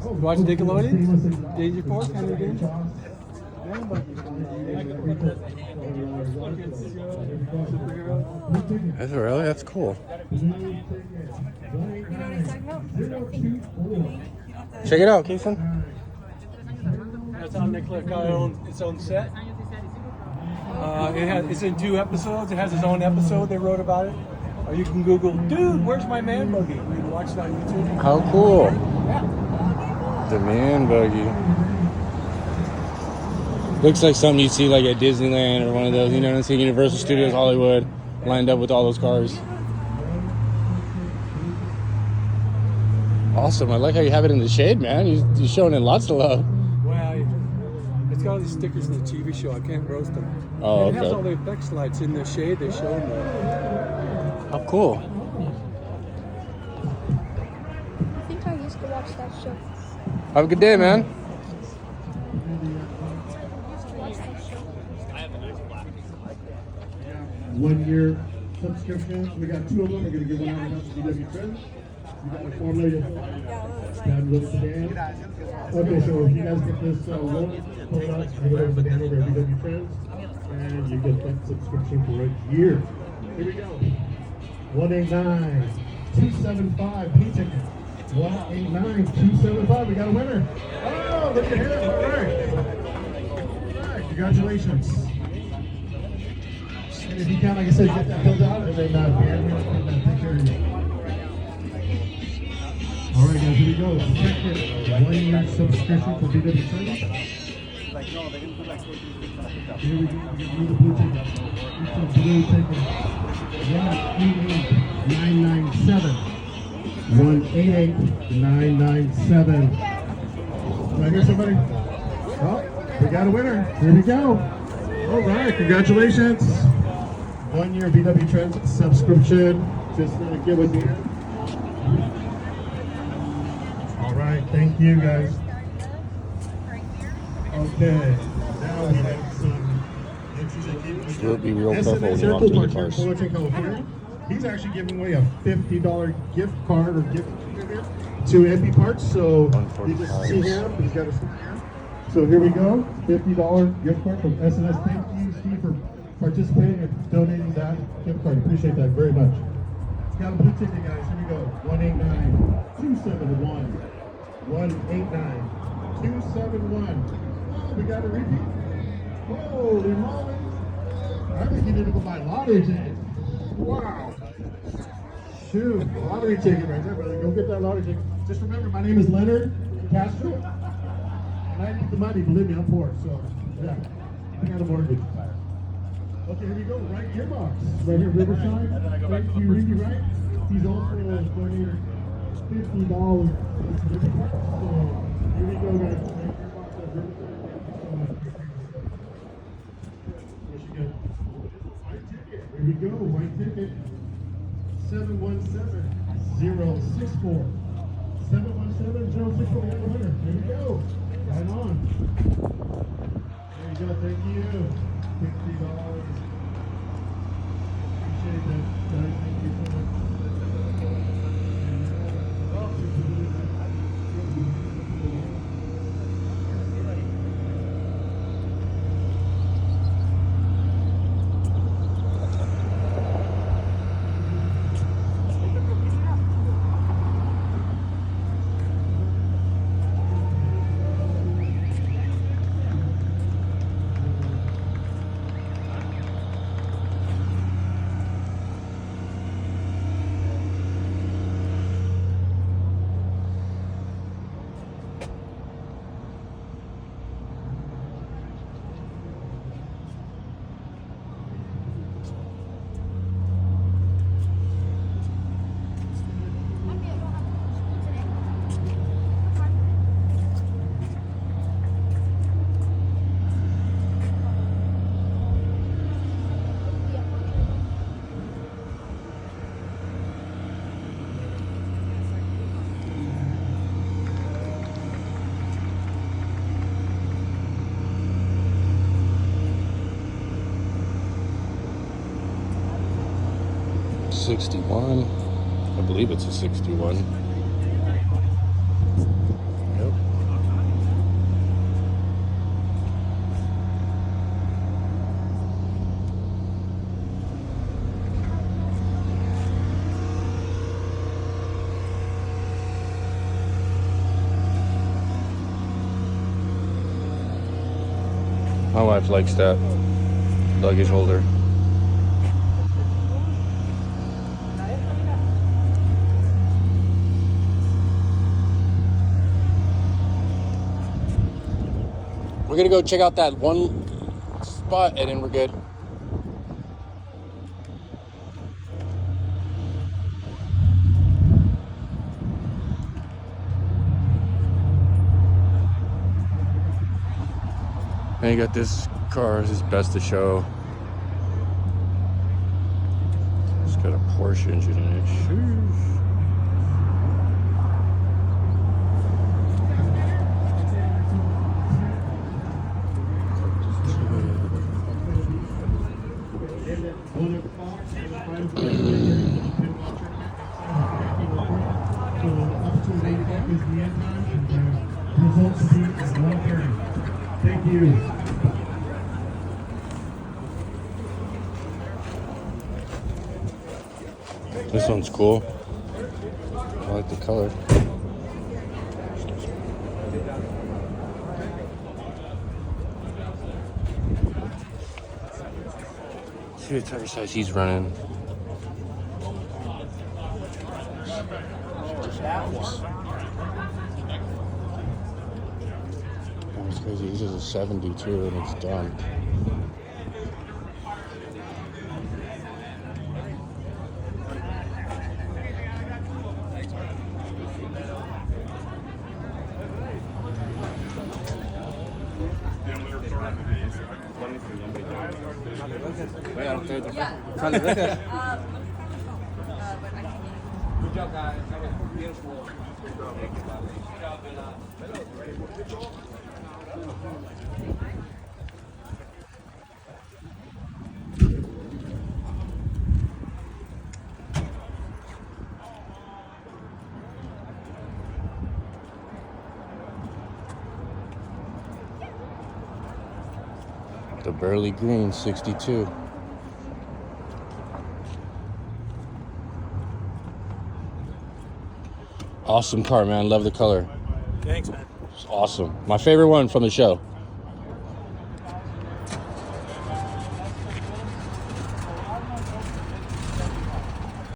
Watch Nickelodeon? Danger Force? Henry James? That's really? That's cool. Check it out, Keeson. That's how Nicholas got its own set. It's in 2 episodes. It has its own episode. They wrote about it. Or you can Google, dude, where's my man buggy? You can watch it on YouTube. How cool. Yeah. The man buggy. Looks like something you see like at Disneyland or one of those, you know what I'm saying? Universal Studios Hollywood, lined up with all those cars. Awesome. I like how you have it in the shade, man. You're showing it lots of love. Well, it's got all these stickers in the TV show. I can't roast them. Oh, and it has okay. all the effects lights in the shade. They show them. How cool. I think I used to watch that show. Have a good day, man. One-year subscription. We got 2 of them. We're going to give one out to VW Trends. You got a formulated fabulous sedan. Okay, so if you guys get this loan, pull it out, give it over the over at VW Trends, and you get that subscription for a year. Here we go. 189-275 P-ticket. 189-275. We got a winner. Oh, look at him. All right. All right. Congratulations. And if you can, like I said, get that filled out, and then take care of you. All right, guys, here we go. Second 1-year subscription for VW Trends. Here we go. We get the blue ticket. It's a blue ticket. 188-997. 188-997. Do I hear somebody? Oh, we got a winner. Here we go. All right, congratulations. 1-year VW Trends subscription. Just get with you. All right, thank you guys. Okay, now we have some entries that keep. We'll be real careful when you walk through the cars. He's actually giving away a $50 gift card or gift certificate to MP Parts. So you just see him. He's got a smile here. So here we go. $50 gift card from SNS. Thank you, Steve, for participating and donating that gift card. Appreciate that very much. Got a blue ticket, guys. Here we go. 189-271. 189-271. Oh, we got a repeat. Holy moly. I think you need to go buy a lottery ticket. Wow. Shoot, lottery ticket right there, brother. Go get that lottery ticket. Just remember, my name is Leonard Castro. And I need the money, believe me, I'm poor. So, yeah, I got a mortgage. Okay, here we go. Right gearbox. Right here, Riverside. Thank you, Ricky, right? He's also donated $50. So, here we go, guys. Right gearbox at Riverside. Michigan. White ticket. Here we go. White ticket. 717-064. 717-064. We got a winner. Here we go. Right on. There you go. Thank you. $50. Appreciate that, guys. Thank you so much. 61. I believe it's a 61. My wife likes that luggage holder. We're gonna go check out that one spot and then we're good. And you got this car, this is best to show. It's got a Porsche engine in it. Sheesh. Thank you. This one's cool. I like the color. See what tire size he's running. That's crazy. This is a 72 and it's done. The Burley Green 62. Awesome car, man. Love the color. Thanks, man. It's awesome. My favorite one from the show.